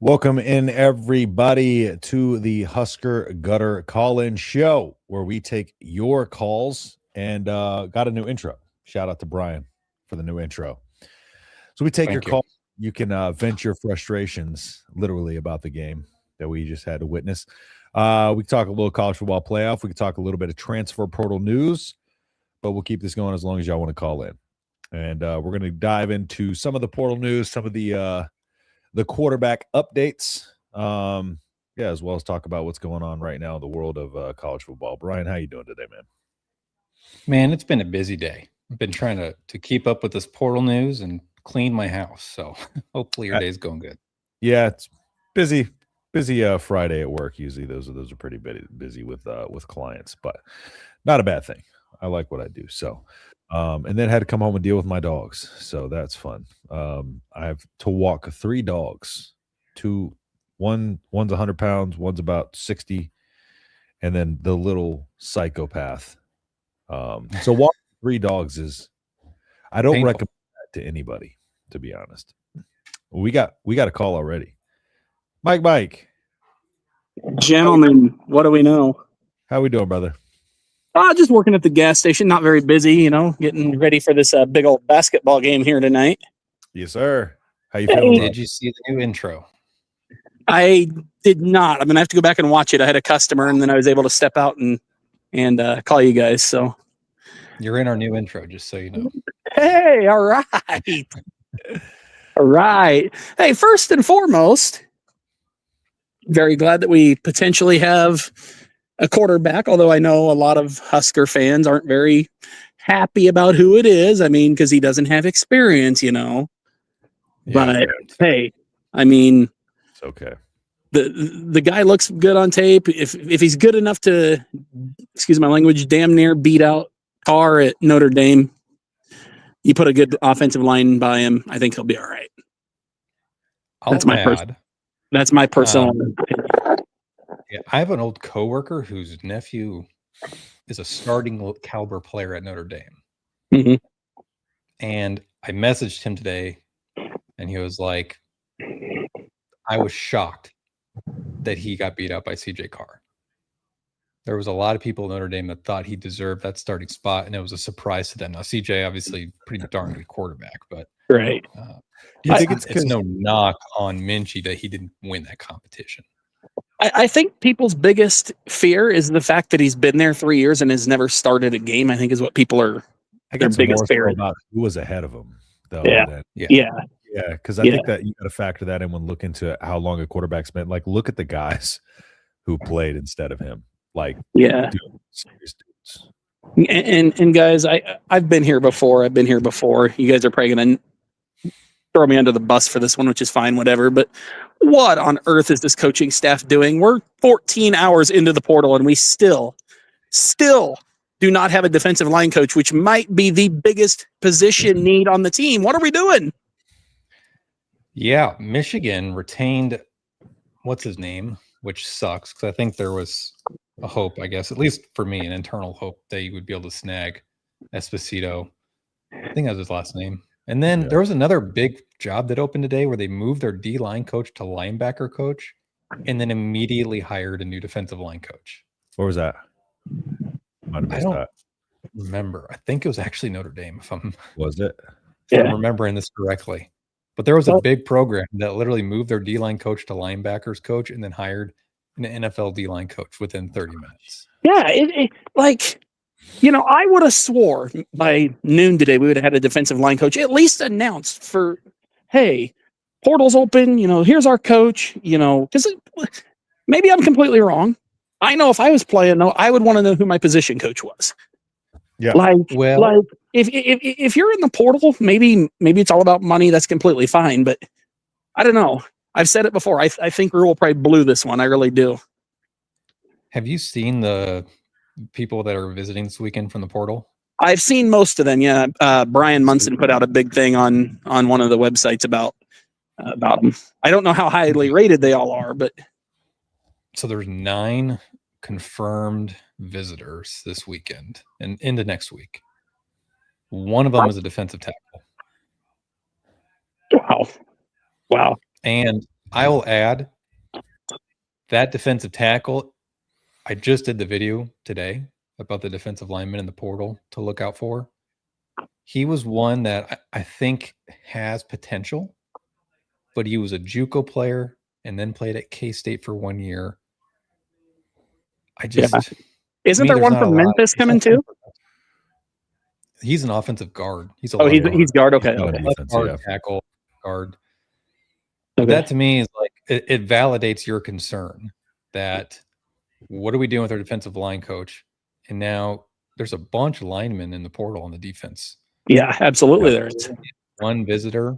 Welcome in, everybody, to the Husker Gutter Call-In Show, where we take your calls and got a new intro. Shout out to Brian for the new intro. So we take your call. You can vent your frustrations, literally, about the game that we just had to witness. We can talk a little college football playoff. We can talk a little bit of transfer portal news, but we'll keep this going as long as y'all want to call in. And we're going to dive into some of the portal news, some of the quarterback updates, as well as talk about what's going on right now in the world of college football. Brian, how you doing today, man? Man, it's been a busy day. I've been trying to keep up with this portal news and clean my house, so hopefully your day's going good. Yeah, it's busy Friday at work. Usually those are pretty busy with clients, but not a bad thing. I like what I do. So and then had to come home and deal with my dogs. So that's fun. I have to walk 3 dogs. One's 100 pounds, one's about 60, and then the little psychopath. So walking 3 dogs I don't recommend that to anybody, to be honest. We got a call already. Mike. Gentlemen, what do we know? How we doing, brother? Just working at the gas station, not very busy, getting ready for this big old basketball game here tonight. Yes, sir. How you feeling? Did you see the new intro? I did not. I'm going to have to go back and watch it. I had a customer, and then I was able to step out and call you guys. So you're in our new intro, just so you know. Hey, all right. All right. Hey, first and foremost, very glad that we potentially have a quarterback, although I know a lot of Husker fans aren't very happy about who it is. I mean, because he doesn't have experience, Yeah, but hey, I mean, it's okay. The guy looks good on tape. If he's good enough to, excuse my language, damn near beat out Carr at Notre Dame, you put a good offensive line by him, I think he'll be all right. That's my personal opinion. Yeah, I have an old coworker whose nephew is a starting caliber player at Notre Dame. Mm-hmm. And I messaged him today, and he was like, I was shocked that he got beat out by CJ Carr. There was a lot of people at Notre Dame that thought he deserved that starting spot, and it was a surprise to them. Now, CJ, obviously, pretty darn good quarterback, but right. Do you think it's no knock on Minchey that he didn't win that competition. I think people's biggest fear is the fact that he's been there 3 years and has never started a game. I think is what people are. Their biggest fear about who was ahead of him, though. Yeah. Because I think that you got to factor that in when looking into how long a quarterback's been. Like, look at the guys who played instead of him. Like, serious dudes. And guys, I've been here before. You guys are probably gonna throw me under the bus for this one, which is fine, whatever. But what on earth is this coaching staff doing? We're 14 hours into the portal, and we still do not have a defensive line coach, which might be the biggest position need on the team. What are we doing? Yeah, Michigan retained what's his name, which sucks because I think there was a hope, I guess, at least for me, an internal hope that you would be able to snag Esposito. I think that was his last name. And then there was another big job that opened today where they moved their D-line coach to linebacker coach and then immediately hired a new defensive line coach. Where was that? I don't remember. I think it was actually Notre Dame, if I'm remembering this correctly. But there was a big program that literally moved their D-line coach to linebackers coach and then hired an NFL D-line coach within 30 minutes. Yeah, I would have swore by noon today we would have had a defensive line coach at least announced for, hey, portal's open, here's our coach, because maybe I'm completely wrong. I know if I was playing, I would want to know who my position coach was. Yeah. If you're in the portal, maybe it's all about money. That's completely fine. But I don't know. I've said it before. I think Rhule probably blew this one. I really do. Have you seen the people that are visiting this weekend from the portal? I've seen most of them. Yeah. Brian Munson put out a big thing on one of the websites about them. I don't know how highly rated they all are, but so there's 9 confirmed visitors this weekend and into next week. One of them is a defensive tackle. Wow. And I will add that defensive tackle. I just did the video today about the defensive lineman in the portal to look out for. He was one that I think has potential, but he was a JUCO player and then played at K-State for 1 year. Isn't there one from Memphis coming too? He's an offensive guard. He's he's guard. Okay, guard, tackle, guard. But that to me is like it validates your concern that what are we doing with our defensive line coach? And now there's a bunch of linemen in the portal on the defense. Yeah, absolutely. There's one visitor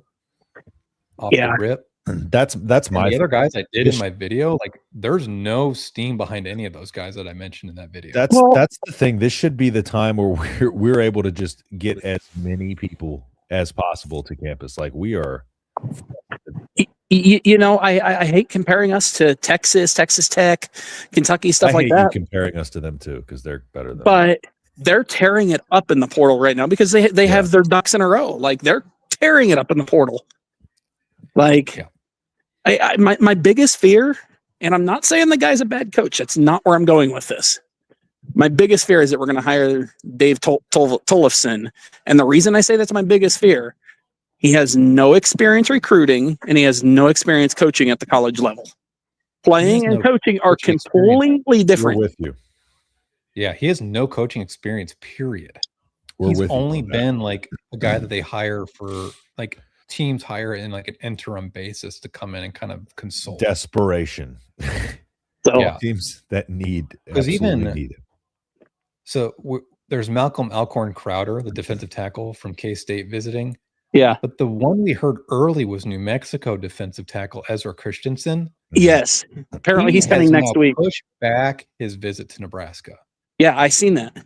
off the rip. That's my the other guys I did in my video. Like, there's no steam behind any of those guys that I mentioned in that video. That's the thing. This should be the time where we're able to just get as many people as possible to campus. Like, we are. You know, I hate comparing us to Texas Tech, Kentucky, stuff like that. Comparing us to them too, because they're better than. But they're tearing it up in the portal right now because they have their ducks in a row. Like, they're tearing it up in the portal. Like, my biggest fear, and I'm not saying the guy's a bad coach. That's not where I'm going with this. My biggest fear is that we're going to hire Dave Tollefson. And the reason I say that's my biggest fear, he has no experience recruiting and he has no experience coaching at the college level. Playing and coaching are completely different. We're with you. Yeah, he has no coaching experience, period. He's only been like a guy that they hire for, like, teams hire in like an interim basis to come in and kind of consult. Desperation. Teams that need it. So there's Malcolm Alcorn Crowder, the defensive tackle from K-State visiting. Yeah. But the one we heard early was New Mexico defensive tackle Ezra Christensen. Yes. Apparently he's coming next week. Push back his visit to Nebraska. Yeah, I seen that.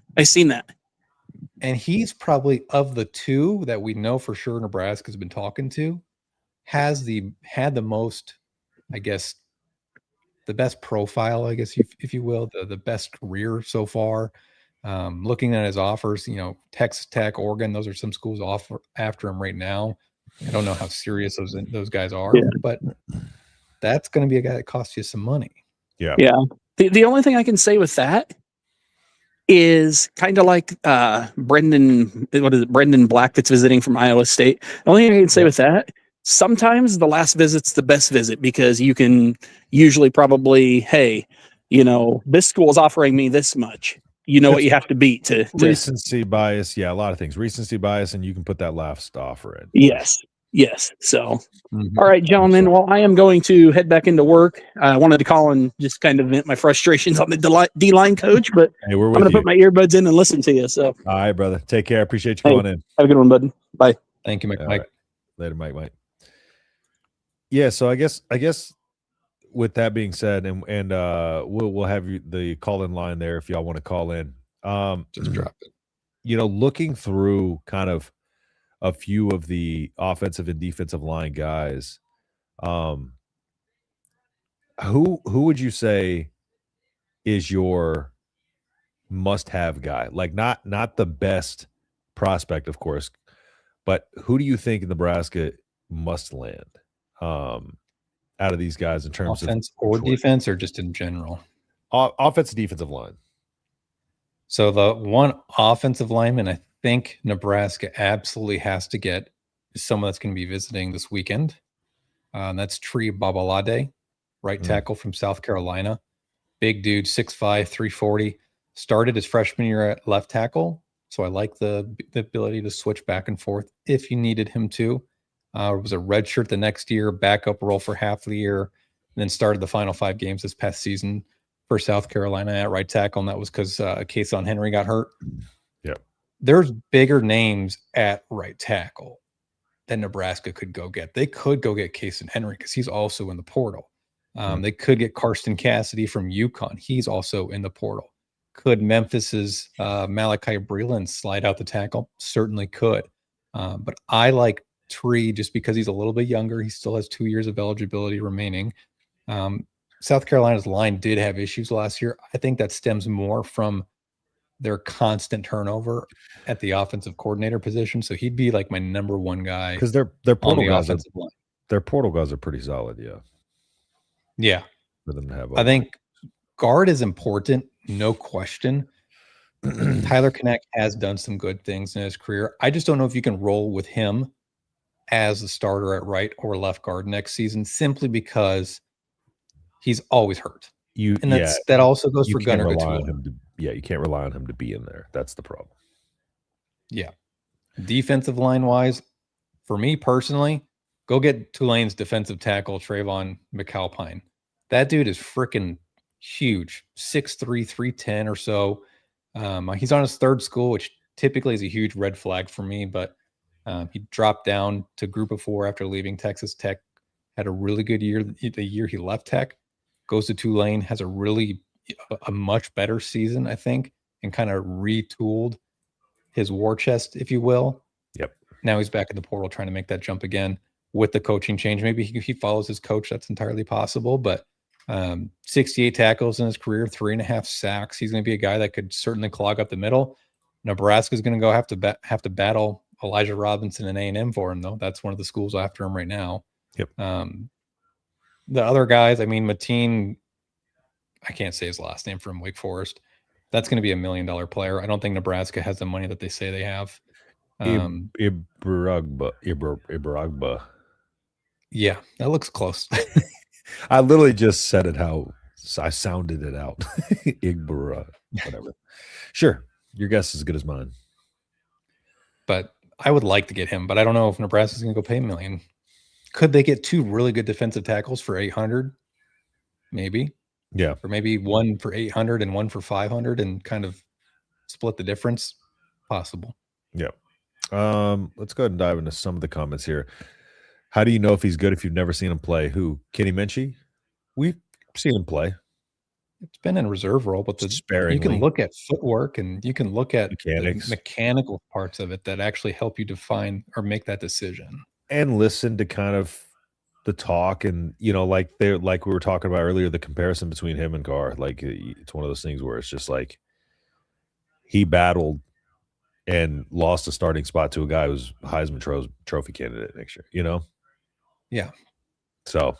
And he's probably, of the two that we know for sure Nebraska's been talking to, had the most, I guess, the best profile, I guess, if you will, the best career so far. Looking at his offers, you know, Texas Tech, Oregon, those are some schools after him right now. I don't know how serious those guys are, but that's going to be a guy that costs you some money. Yeah. Yeah. The only thing I can say with that is kind of like Brendan Black that's visiting from Iowa State. The only thing I can say with that, sometimes the last visit's the best visit because you can usually probably, hey, you know, this school is offering me this much. You know what you have to beat to recency bias. Yeah, a lot of things. Recency bias, and you can put that last offer in. Yes. So, all right, gentlemen. Well, I am going to head back into work. I wanted to call and just kind of vent my frustrations on the D-line coach, but hey, I'm going to put my earbuds in and listen to you. So, all right, brother. Take care. I appreciate you calling in. Have a good one, bud. Bye. Thank you, Mike. Right. Later, Mike. Yeah. So I guess with that being said, and we'll have the call-in line there if y'all want to call in. Just drop it. You know, looking through kind of a few of the offensive and defensive line guys, who would you say is your must-have guy? Like, not the best prospect, of course, but who do you think Nebraska must land out of these guys in terms offense or defense, or just in general? Offensive, defensive line. So the one offensive lineman I think Nebraska absolutely has to get is someone that's going to be visiting this weekend. That's Tree Babalade, right tackle from South Carolina. Big dude, 6'5", 340. Started his freshman year at left tackle, so I like the ability to switch back and forth if you needed him to. Was a redshirt the next year, backup role for half the year, and then started the final 5 games this past season for South Carolina at right tackle, and that was because Kason Henry got hurt. Yeah. There's bigger names at right tackle than Nebraska could go get. They could go get Kason Henry because he's also in the portal. They could get Karsten Cassidy from UConn. He's also in the portal. Could Memphis's Malachi Breland slide out the tackle? Certainly could. But I like Tree just because he's a little bit younger. He still has 2 years of eligibility remaining. South Carolina's line did have issues last year. I think that stems more from their constant turnover at the offensive coordinator position. So he'd be like my number one guy because their portal guys line. Their portal guys are pretty solid. Yeah. Yeah. for them to have. I think guard is important, no question. Tyler Connect has done some good things in his career. I just don't know if you can roll with him as the starter at right or left guard next season, simply because he's always hurt. And that also goes for Gunnar Gatula. You can't rely on him to be in there. That's the problem. Yeah. Defensive line wise, for me personally, go get Tulane's defensive tackle, Trayvon McAlpine. That dude is freaking huge, 6'3", 310 or so. He's on his third school, which typically is a huge red flag for me, but he dropped down to Group of 4 after leaving Texas Tech, had a really good year the year he left Tech, goes to Tulane, has a much better season, I think, and kind of retooled his war chest, if you will. Yep. Now he's back in the portal trying to make that jump again with the coaching change. Maybe he follows his coach. That's entirely possible, but 68 tackles in his career, 3.5 sacks. He's going to be a guy that could certainly clog up the middle. Nebraska's going to go have to battle Elijah Robinson and A&M for him, though. That's one of the schools after him right now. Yep. The other guys, I mean, Mateen, I can't say his last name, from Wake Forest. That's going to be $1 million player. I don't think Nebraska has the money that they say they have. Ibragba. Yeah, that looks close. I literally just said it how I sounded it out. Igbara, whatever. Sure, your guess is as good as mine. But I would like to get him, but I don't know if Nebraska's going to go pay $1 million. Could they get 2 really good defensive tackles for $800? Maybe. Yeah. Or maybe one for $800 and one for $500 and kind of split the difference. Possible. Yeah. Let's go ahead and dive into some of the comments here. How do you know if he's good if you've never seen him play? Who? Kenny Minchey? We've seen him play. It's been in reserve role, but you can look at footwork and you can look at the mechanical parts of it that actually help you define or make that decision. And listen to kind of the talk, and like we were talking about earlier, the comparison between him and Carr. Like, it's one of those things where it's just like he battled and lost a starting spot to a guy who's Heisman Trophy candidate next year. Yeah. So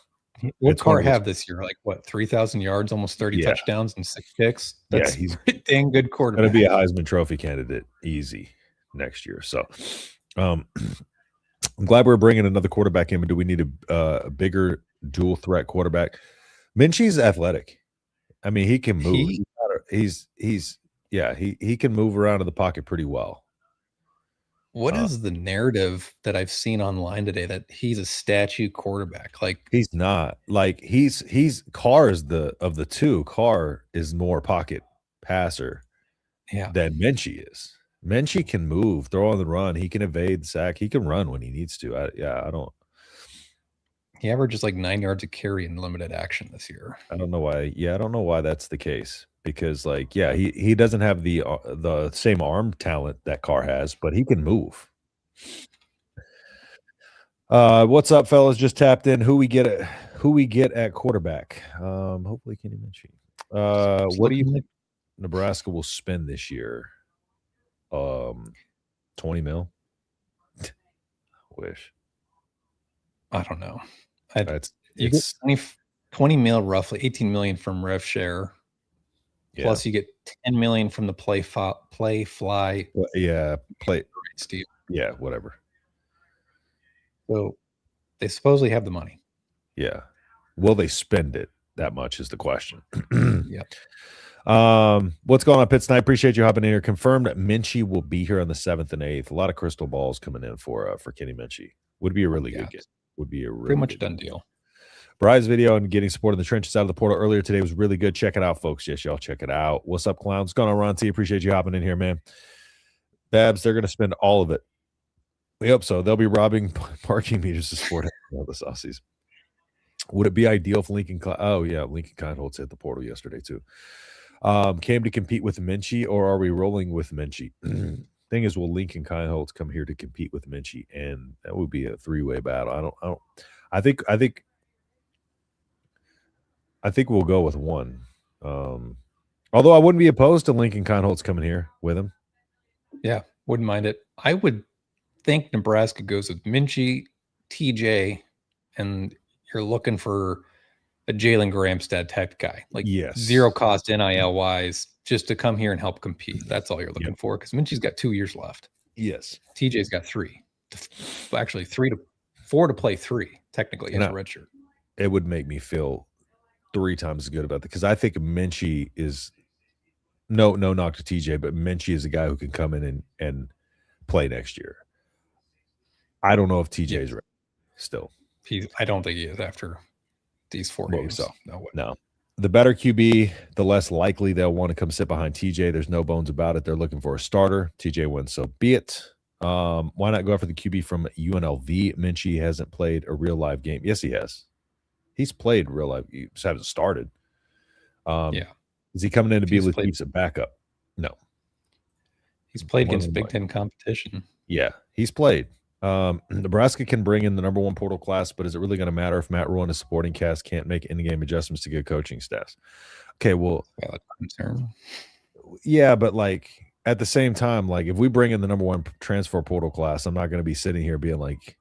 what Carr have this year? Like what, 3,000 yards, almost 30 touchdowns and 6 picks? That's he's a dang good quarterback. Going to be a Heisman Trophy candidate easy next year. So I'm glad we're bringing another quarterback in, but do we need a bigger dual threat quarterback? Minchey's athletic. I mean, he can move. He can move around in the pocket pretty well. What is the narrative that I've seen online today that he's a statue quarterback? Like, he's not. Like, he's Carr is of the two. Carr is more pocket passer than Minchey is. Minchey can move, throw on the run. He can evade, sack. He can run when he needs to. I don't. He averages like 9 yards a carry in limited action this year. I don't know why. Yeah, I don't know why that's the case. Because, he doesn't have the same arm talent that Carr has, but he can move. What's up, fellas? Just tapped in. Who we get at quarterback? Hopefully Kenny Minchey. What do you think Nebraska will spend this year? 20 mil. Wish. I don't know. You get 20 mil, roughly 18 million from rev share. Plus, you get 10 million from the play fly. Steve. Yeah, whatever. So they supposedly have the money. Yeah. Will they spend it that much is the question. Yeah. What's going on, Pitt Snipe? Appreciate you hopping in here. Confirmed that Minchey will be here on the 7th and 8th. A lot of crystal balls coming in for Kenny Minchey. Would be a really good get. Would be a really pretty much a done deal. Bride's video and getting support in the trenches out of the portal earlier today was really good. Check it out, folks. Yes, y'all check it out. What's up, clowns? What's going on, Ron T? Appreciate you hopping in here, man. Babs, they're going to spend all of it. We hope so. They'll be robbing parking meters to support all the Aussies. Would it be ideal if Lincoln? Lincoln Kindholtz hit the portal yesterday too. Came to compete with Minchey, or are we rolling with Minchey? Thing is, will Lincoln Kindholtz come here to compete with Minchey, and that would be a 3-way battle. I think we'll go with one. Although I wouldn't be opposed to Lincoln Kindholtz coming here with him. Yeah, wouldn't mind it. I would think Nebraska goes with Minchey, TJ, and you're looking for a Jalen Gramstad type guy, like Yes. zero cost NIL wise, just to come here and help compete. That's all you're looking for, because Minchey's got 2 years left. Yes. TJ's got 3. Actually, 4 to play 3, technically, as a redshirt. It would make me feel 3 times as good about that, because I think Minchey is no knock to TJ, but Minchey is a guy who can come in and play next year. I don't know if TJ's ready still. I don't think he is after these 4 games. So no way. No. The better QB, the less likely they'll want to come sit behind TJ. There's no bones about it. They're looking for a starter. TJ wins, so be it. Why not go after the QB from UNLV? Minchey hasn't played a real live game. Yes, he has. He's played real life. He just hasn't started. Is he coming in to be Latif's backup? No. He's played against Big Ten competition. Yeah, he's played. Nebraska can bring in the number 1 portal class, but is it really going to matter if Matt Rhule and his supporting cast can't make in-game adjustments to good coaching staffs? Okay, well, concern. Yeah, but like at the same time, like if we bring in the number 1 transfer portal class, I'm not going to be sitting here being like,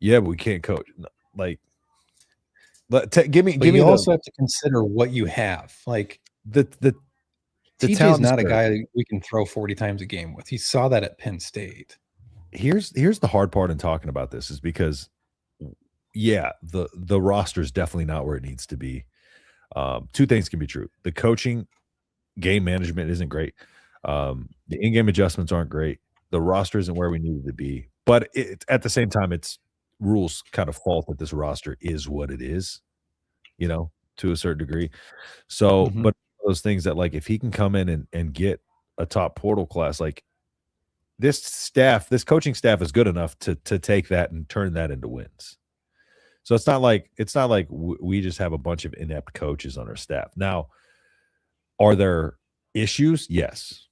yeah, but we can't coach. Like, give me. You also have to consider what you have. Like the TJ's not a guy we can throw 40 times a game with. He saw that at Penn State. Here's the hard part in talking about this is because, the roster is definitely not where it needs to be. 2 things can be true. The coaching, game management isn't great. The in-game adjustments aren't great. The roster isn't where we need it to be. But at the same time, it's Rhule's kind of fault that this roster is what it is, to a certain degree. So, but those things that, like, if he can come in and get a top portal class, like, this coaching staff is good enough to take that and turn that into wins. So it's not like we just have a bunch of inept coaches on our staff. Now, are there issues? Yes.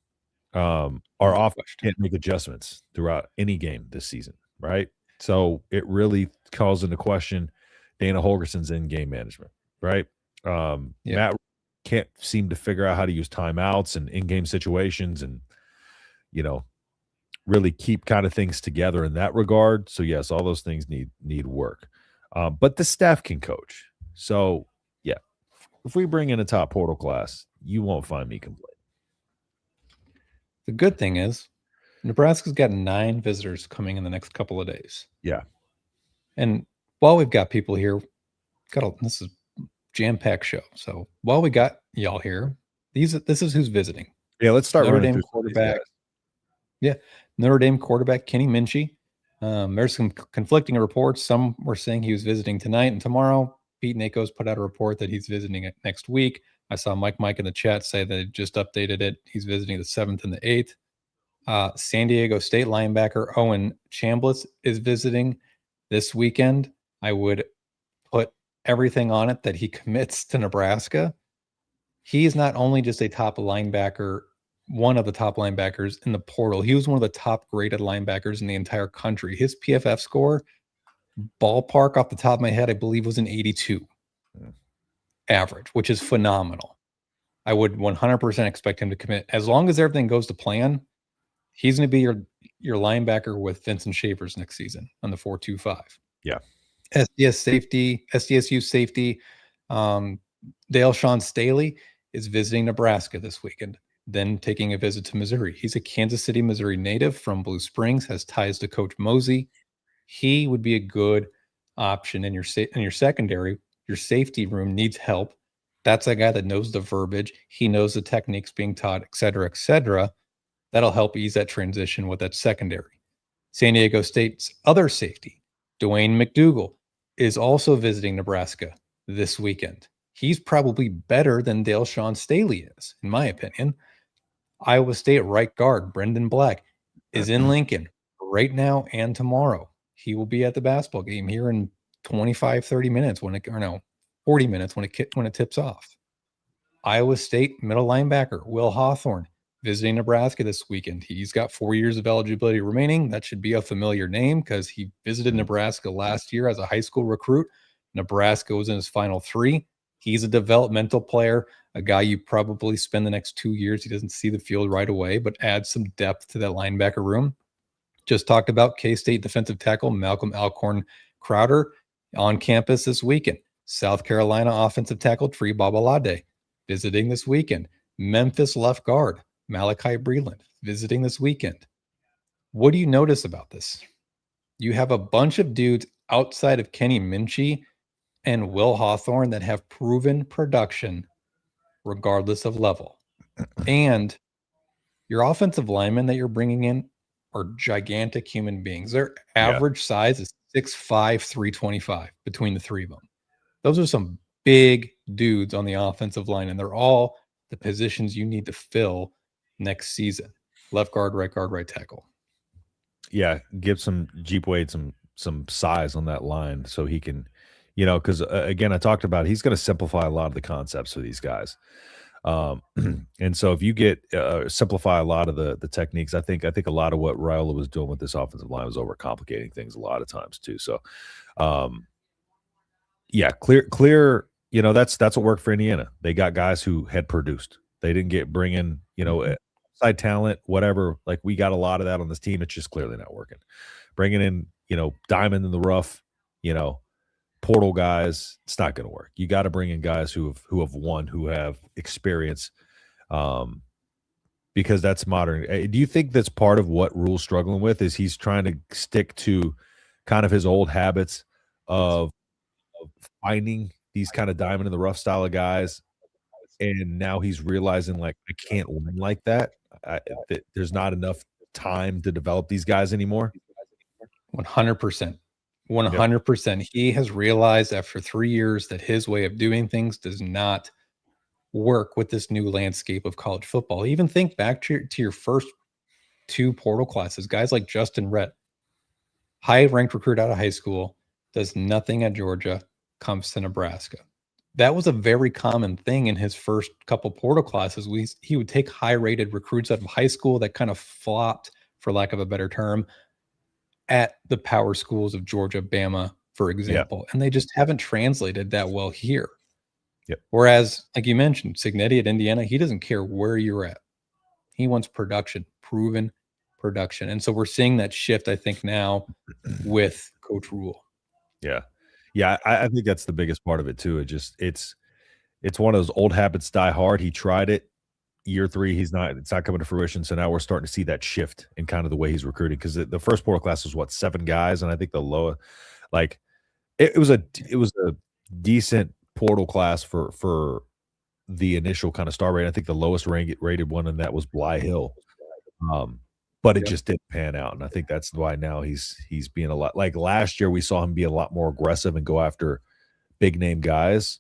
Our offense can't make adjustments throughout any game this season, right? So it really calls into question Dana Holgorsen's in-game management, right? Matt can't seem to figure out how to use timeouts and in-game situations and, really keep kind of things together in that regard. So yes, all those things need work. But the staff can coach. So yeah, if we bring in a top portal class, you won't find me complaining. The good thing is Nebraska's got 9 visitors coming in the next couple of days. Yeah. And while we've got people here, this is jam-packed show. So while we got y'all here, this is who's visiting. Yeah, let's start Notre running Dame through quarterback. Yeah, Notre Dame quarterback Kenny Minchey. There's some conflicting reports. Some were saying he was visiting tonight and tomorrow. Pete Nako's put out a report that he's visiting it next week. I saw Mike in the chat say that it just updated it. He's visiting the 7th and the 8th. San Diego State linebacker Owen Chambliss is visiting this weekend. I would put everything on it that he commits to Nebraska. He's not only just a top linebacker, one of the top linebackers in the portal. He was one of the top graded linebackers in the entire country. His PFF score, ballpark off the top of my head, I believe was an 82 average, which is phenomenal. I would 100% expect him to commit. As long as everything goes to plan, he's going to be your linebacker with Vincent Shavers next season on the 4-2-5. Yeah. SDSU safety, Dale Sean Staley is visiting Nebraska this weekend, then taking a visit to Missouri. He's a Kansas City, Missouri native from Blue Springs, has ties to Coach Mosey. He would be a good option in your secondary. Your safety room needs help. That's a guy that knows the verbiage. He knows the techniques being taught, et cetera, et cetera. That'll help ease that transition with that secondary. San Diego State's other safety, Dwayne McDougal, is also visiting Nebraska this weekend. He's probably better than Dale Sean Staley is, in my opinion. Iowa State right guard, Brendan Black, is in Lincoln right now and tomorrow. He will be at the basketball game here in 25, 30 minutes 40 minutes when it tips off. Iowa State middle linebacker, Will Hawthorne, visiting Nebraska this weekend. He's got 4 years of eligibility remaining. That should be a familiar name because he visited Nebraska last year as a high school recruit. Nebraska was in his final 3. He's a developmental player, a guy you probably spend the next 2 years. He doesn't see the field right away, but adds some depth to that linebacker room. Just talked about K-State defensive tackle Malcolm Alcorn Crowder on campus this weekend. South Carolina offensive tackle Tree Babalade visiting this weekend. Memphis left guard Malachi Breland visiting this weekend. What do you notice about this? You have a bunch of dudes outside of Kenny Minchey and Will Hawthorne that have proven production regardless of level. And your offensive linemen that you're bringing in are gigantic human beings. Their average size is 6'5", 325 between the three of them. Those are some big dudes on the offensive line, and they're all the positions you need to fill next season. Left guard, right tackle. Yeah, give some Jeep Wade some size on that line so he can, because again, I talked about he's going to simplify a lot of the concepts for these guys. And so if you get simplify a lot of the techniques, I think a lot of what Rhule was doing with this offensive line was overcomplicating things a lot of times too. So, yeah, clear. That's what worked for Indiana. They got guys who had produced. They didn't bring in outside talent, whatever. Like we got a lot of that on this team. It's just clearly not working. Bringing in diamond in the rough, portal guys, it's not going to work. You got to bring in guys who have won, who have experience, because that's modern. Do you think that's part of what Rhule's struggling with? Is he's trying to stick to kind of his old habits of finding these kind of diamond in the rough style of guys, and now he's realizing like I can't win like that. There's not enough time to develop these guys anymore. 100%. 100%. He has realized after 3 years that his way of doing things does not work with this new landscape of college football. Even think back to your first two portal classes. Guys like Justin Rhett, high-ranked recruit out of high school, does nothing at Georgia, comes to Nebraska. That was a very common thing in his first couple portal classes. He would take high-rated recruits out of high school that kind of flopped, for lack of a better term, at the power schools of Georgia, Bama, for example, and they just haven't translated that well here. Yep. Whereas, like you mentioned, Cignetti at Indiana, he doesn't care where you're at. He wants production, proven production. And so we're seeing that shift, I think, now with Coach Rhule. Yeah. Yeah, I think that's the biggest part of it too. It's one of those old habits die hard. He tried it. Year 3, it's not coming to fruition. So now we're starting to see that shift in kind of the way he's recruiting, because the first portal class was 7 guys, and I think the lower, like it was a decent portal class for the initial kind of star rate. I think the lowest rated one in that was Bly Hill, but it just didn't pan out, and I think that's why now he's being a lot like last year. We saw him be a lot more aggressive and go after big name guys.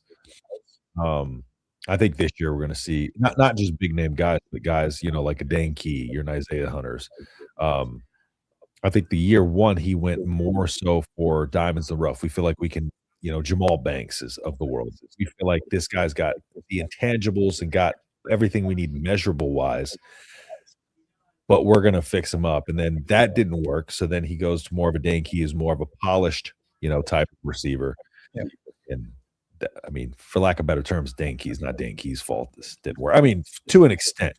I think this year we're going to see not just big name guys, but guys, like a Dane Key, your Isaiah Hunters. I think the year 1 he went more so for diamonds in the rough. We feel like we can, Jamal Banks is of the world. We feel like this guy's got the intangibles and got everything we need measurable wise, but we're going to fix him up. And then that didn't work. So then he goes to more of a Dane Key, is more of a polished, type of receiver. Yeah. And I mean, for lack of better terms, Dane Key's not Dane Key's fault. This didn't work. I mean, to an extent,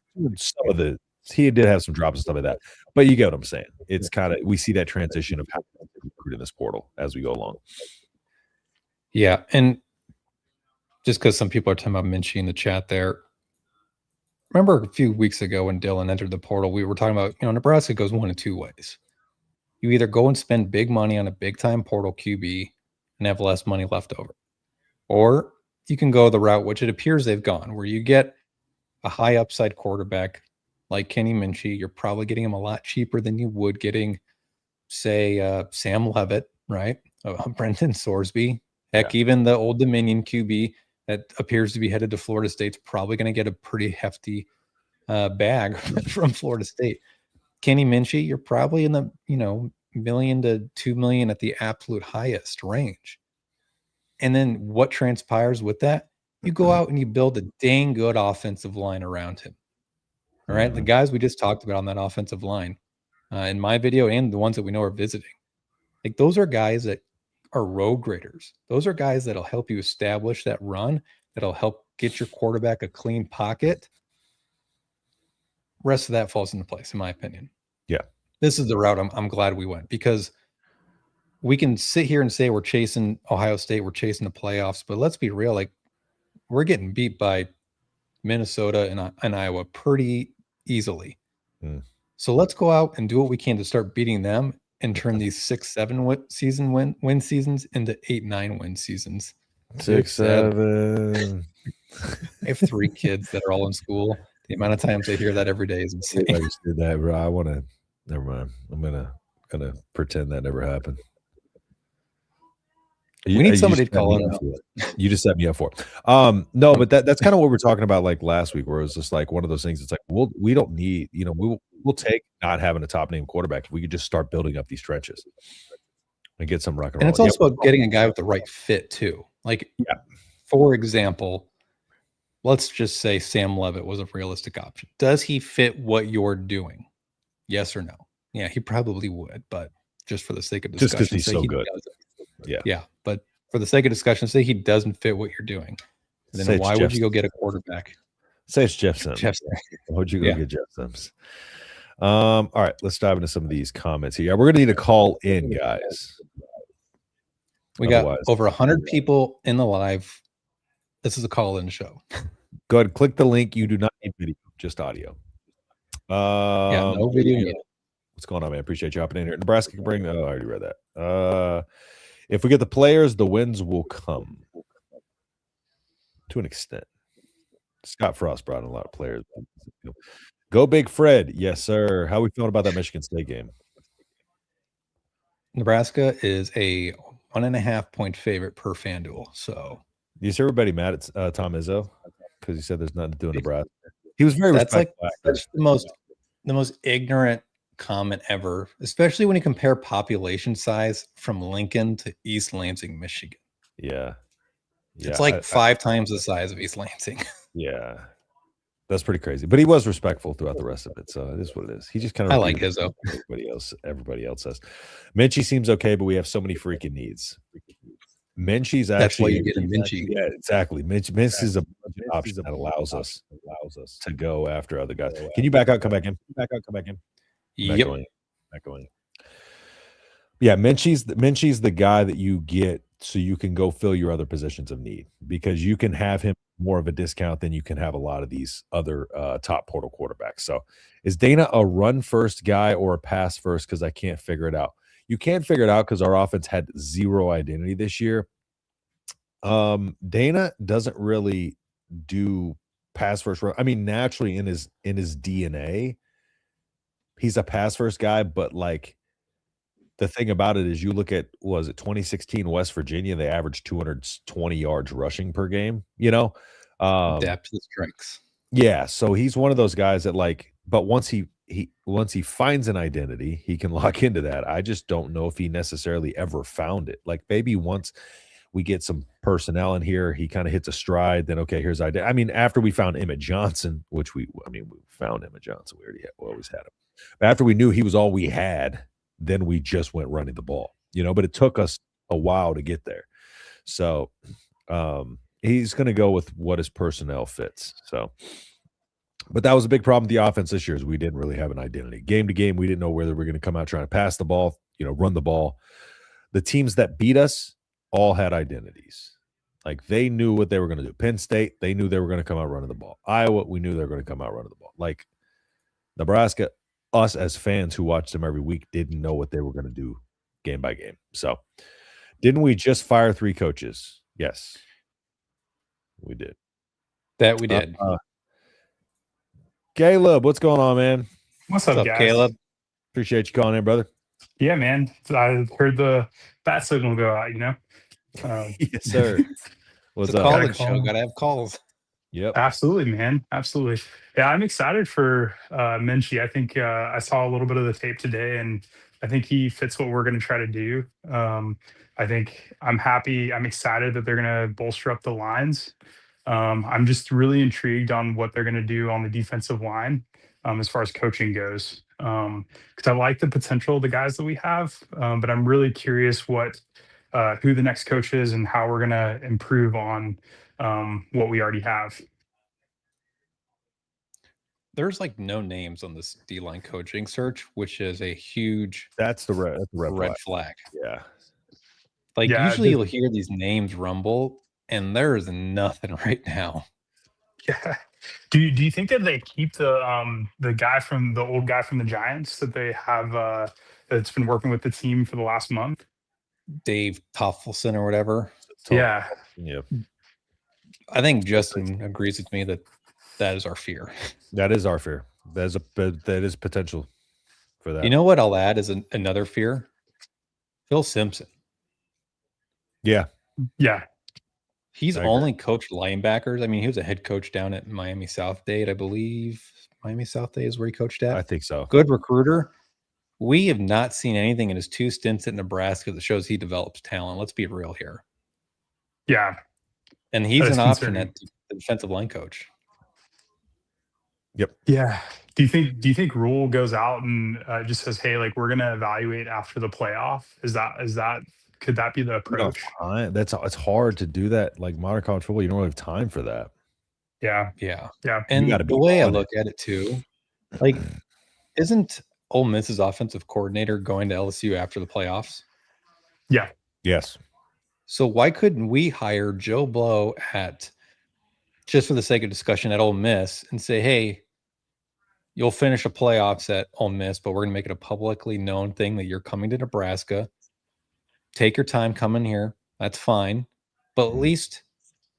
he did have some drops and stuff like that. But you get what I'm saying. It's kind of, we see that transition of how to recruit in this portal as we go along. Yeah, and just because some people are talking about Minchey in the chat there, remember a few weeks ago when Dylan entered the portal, we were talking about, Nebraska goes one of two ways. You either go and spend big money on a big-time portal QB and have less money left over, or you can go the route, which it appears they've gone, where you get a high upside quarterback like Kenny Minchey. You're probably getting him a lot cheaper than you would getting, say, Sam Levitt, right? Brendan Sorsby. Heck, even the Old Dominion QB that appears to be headed to Florida State's probably going to get a pretty hefty bag from Florida State. Kenny Minchey, you're probably in the, $1 million to $2 million at the absolute highest range. And then what transpires with that? You go out and you build a dang good offensive line around him. All right. The guys we just talked about on that offensive line in my video and the ones that we know are visiting, like those are guys that are road graders. Those are guys that'll help you establish that run, that'll help get your quarterback a clean pocket. Rest of that falls into place, in my opinion. Yeah. This is the route I'm glad we went, because we can sit here and say we're chasing Ohio State, we're chasing the playoffs, but let's be real. Like, we're getting beat by Minnesota and Iowa pretty easily. So let's go out and do what we can to start beating them and turn these 6-7 win seasons into 8-9 win seasons. 6-7. I have 3 kids that are all in school. The amount of times I hear that every day is insane. I just did that, bro. I want to. Never mind. I'm gonna pretend that never happened. We need somebody to call in. You just set me up for it. No, but that's kind of what we're talking about like last week, where it was just like one of those things. It's like we don't need, we'll take not having a top name quarterback if we could just start building up these trenches and get some rock and roll. And it's also about getting a guy with the right fit too. Like, for example, let's just say Sam Levitt was a realistic option. Does he fit what you're doing? Yes or no? Yeah, he probably would, but just for the sake of discussion, just because he's so good. Yeah, but for the sake of discussion, say he doesn't fit what you're doing. Then why would you go get a quarterback? Say it's Jeff Sims. Why would you go get Jeff Sims? All right, let's dive into some of these comments here. We're gonna need to call in, guys. We got over 100 people in the live. This is a call-in show. Go ahead, click the link. You do not need video, just audio. No video yet. What's going on, man? Appreciate you hopping in here. Nebraska can bring. Oh, I already read that. If we get the players, the wins will come. To an extent. Scott Frost brought in a lot of players. Go Big Fred. Yes, sir. How are we feeling about that Michigan State game? Nebraska is a 1.5 point favorite per FanDuel. So you see everybody mad at Tom Izzo because he said there's nothing to do in Nebraska. He was very respectful. That's the most ignorant comment ever, especially when you compare population size from Lincoln to East Lansing, Michigan. Yeah. It's like 5 times the size of East Lansing. Yeah. That's pretty crazy. But he was respectful throughout the rest of it. So it is what it is. He just kind of I like Izzo. Everybody else says. Minchey seems okay, but we have so many freaking needs. Minchey's actually that's why you get a Minchey. Yeah, exactly. Minchey is a option that allows us to go after other guys. Can you back out, come back in? Back in. Yep. Not going. Yeah, Minchey's the guy that you get so you can go fill your other positions of need, because you can have him more of a discount than you can have a lot of these other top portal quarterbacks. So is Dana a run first guy or a pass first? Because I can't figure it out. You can't figure it out because our offense had zero identity this year. Dana doesn't really do pass first run. I mean, naturally in his DNA, he's a pass first guy, but like the thing about it is you look at, was it 2016 West Virginia, they averaged 220 yards rushing per game, depth of strengths. Yeah. So he's one of those guys that like, but once he finds an identity, he can lock into that. I just don't know if he necessarily ever found it. Like maybe once we get some personnel in here, he kind of hits a stride, then okay, here's identity. I mean, after we found Emmett Johnson, which we found Emmett Johnson, we always had him. But after we knew he was all we had, then we just went running the ball, but it took us a while to get there. So he's going to go with what his personnel fits. So, but that was a big problem with the offense this year is we didn't really have an identity. Game to game, we didn't know whether we were going to come out trying to pass the ball, run the ball. The teams that beat us all had identities. Like they knew what they were going to do. Penn State, they knew they were going to come out running the ball. Iowa, we knew they were going to come out running the ball. Like Nebraska, us as fans who watched them every week didn't know what they were going to do game by game. So didn't we just fire 3 coaches? Yes, we did. That we did. Caleb, what's going on, man? What's up, guys? Caleb? Appreciate you calling in, brother. Yeah, man. I heard the bat signal go out, Yes, sir. What's up? College show. Gotta have calls. Yep. Absolutely, man. Absolutely. Yeah, I'm excited for Minchey. I think I saw a little bit of the tape today, and I think he fits what we're going to try to do. I think I'm happy. I'm excited that they're going to bolster up the lines. I'm just really intrigued on what they're going to do on the defensive line as far as coaching goes. Because I like the potential of the guys that we have, but I'm really curious who the next coach is and how we're going to improve on what we already have. There's like no names on this D-line coaching search, which is a huge that's the red flag. Yeah. Like Yeah, usually you'll hear these names rumble, and there is nothing right now. Yeah. Do you think that they keep the old guy from the Giants that they have that's been working with the team for the last month? Dave Toffleson or whatever. Yeah. Yeah. I think Justin agrees with me that is our fear. That is our fear. That is potential for that. You know what I'll add is another fear? Phil Simpson. Yeah. Yeah. He's I agree. only coached linebackers. I mean, he was a head coach down at Miami South Dade, I believe. Miami South Dade is where he coached at. I think so. Good recruiter. We have not seen anything in his 2 stints at Nebraska that shows he develops talent. Let's be real here. Yeah. And he's That is an option concerning. at the defensive line coach. Yep. Yeah. Do you think Rhule goes out and just says, "Hey, like we're gonna evaluate after the playoff"? Could that be the approach? It's hard to do that. Like modern college football, you don't really have time for that. Yeah. Yeah. Yeah. And gotta be the way I on look at it too, like, isn't Ole Miss's offensive coordinator going to LSU after the playoffs? Yeah. Yes. So why couldn't we hire Joe Blow at, just for the sake of discussion, at Ole Miss and say, hey, you'll finish the playoffs at Ole Miss, but we're going to make it a publicly known thing that you're coming to Nebraska. Take your time coming here. That's fine. But at least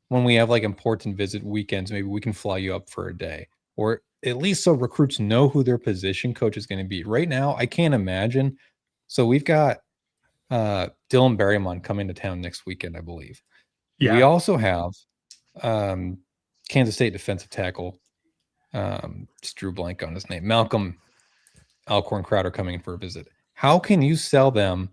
when we have like important visit weekends, maybe we can fly you up for a day, or at least so recruits know who their position coach is going to be. Right now, I can't imagine. So we've got Dylan Berrymon coming to town next weekend, I believe. Yeah. We also have Kansas State defensive tackle, just drew blank on his name, Malcolm Alcorn Crowder coming in for a visit. How can you sell them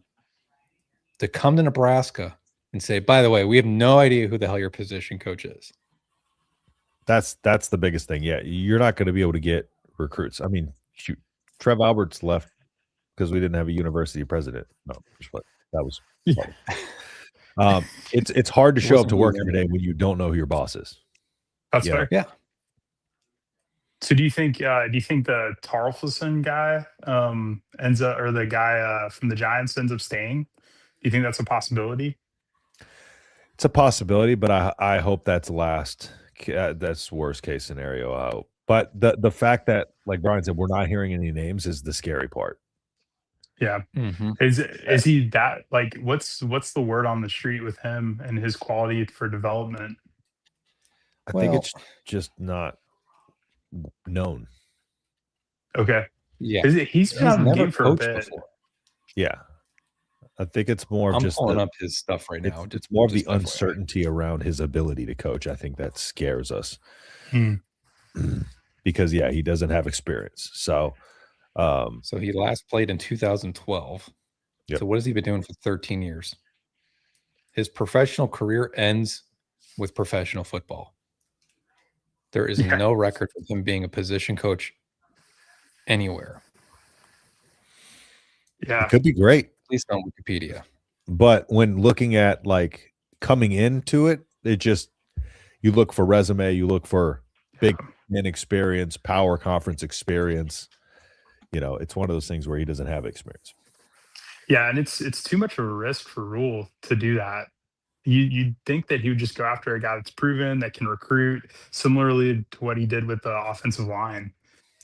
to come to Nebraska and say, by the way, we have no idea who the hell your position coach is? That's the biggest thing. Yeah. You're not going to be able to get recruits. I mean, shoot, Trev Alberts left because we didn't have a university president. No, but that was funny. It's hard to show up to work every day when you don't know who your boss is. That's Yeah. fair. Yeah. So do you think the Tarleson guy ends up, or the guy from the Giants ends up staying? Do you think that's a possibility? It's a possibility, but I hope that's that's worst case scenario. I hope. But the fact that, like Brian said, we're not hearing any names is the scary part. Yeah. Mm-hmm. Is he that, like, what's the word on the street with him and his quality for development? I think it's just not known. Okay. Yeah. He's been out of the game for a bit. Before. Yeah. I think it's more of I'm just pulling up his stuff right now. It's more of the FYI. uncertainty around his ability to coach. I think that scares us. Because he doesn't have experience. So he last played in 2012. Yep. So what has he been doing for 13 years? His professional career ends with professional football. There is no record of him being a position coach anywhere. Yeah. it could be great. At least on Wikipedia. But when looking at like coming into it, you look for resume, you look for big men experience, power conference experience. It's one of those things where he doesn't have experience. Yeah, and it's too much of a risk for Rhule to do that. You'd think that he would just go after a guy that's proven, that can recruit, similarly to what he did with the offensive line.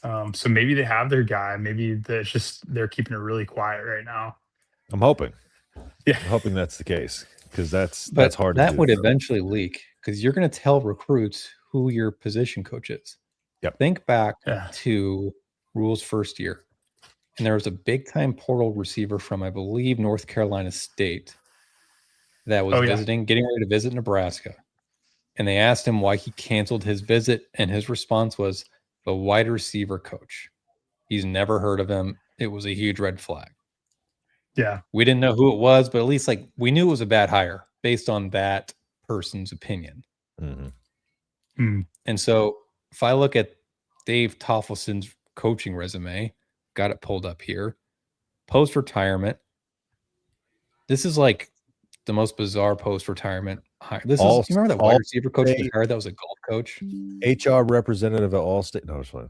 So maybe they have their guy. Maybe they're keeping it really quiet right now. I'm hoping. Yeah. I'm hoping that's the case, because that's hard to That do. would eventually leak, because you're going to tell recruits who your position coach is. Yep. Think back to Rhule's first year, and there was a big-time portal receiver from, I believe, North Carolina State that was getting ready to visit Nebraska. And they asked him why he canceled his visit, and his response was, the wide receiver coach. He's never heard of him. It was a huge red flag. Yeah. We didn't know who it was, but at least we knew it was a bad hire based on that person's opinion. Mm-hmm. And so if I look at Dave Toffleson's coaching resume, got it pulled up here, post-retirement, this is like the most bizarre post-retirement hire. You remember that wide receiver coach we hired that was a golf coach? HR representative at Allstate. No, it's fine.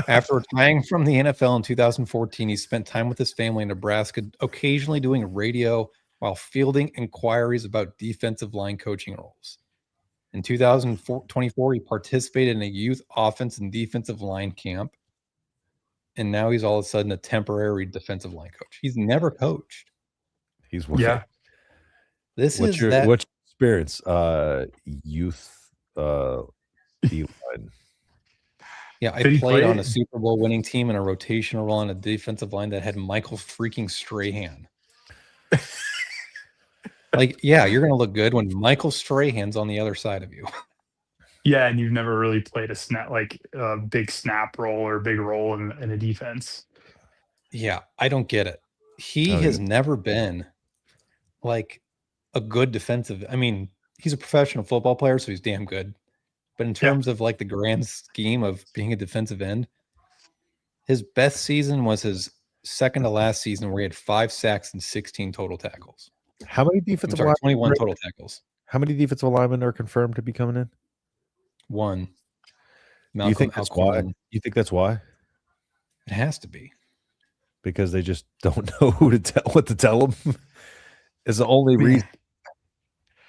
After retiring from the NFL in 2014, he spent time with his family in Nebraska, occasionally doing radio while fielding inquiries about defensive line coaching roles. In 2024, he participated in a youth offense and defensive line camp, and now he's all of a sudden a temporary defensive line coach. He's never coached. He's working. Yeah. What's your experience? Youth D-line. Yeah, I Did he played play? on a Super Bowl winning team in a rotational role on a defensive line that had Michael freaking Strahan. Like, yeah, you're going to look good when Michael Strahan's on the other side of you. Yeah, and you've never really played a big snap role or big role in a defense. Yeah, I don't get it. He has never been like a good defensive. I mean, he's a professional football player, so he's damn good. But in terms of like the grand scheme of being a defensive end, his best season was his second to last season where he had 5 sacks and 16 total tackles. How many defensive linemen? 21 total tackles. How many defensive linemen are confirmed to be coming in? 1. Do you think that's why? You think that's why? It has to be. Because they just don't know what to tell them. Is the only reason.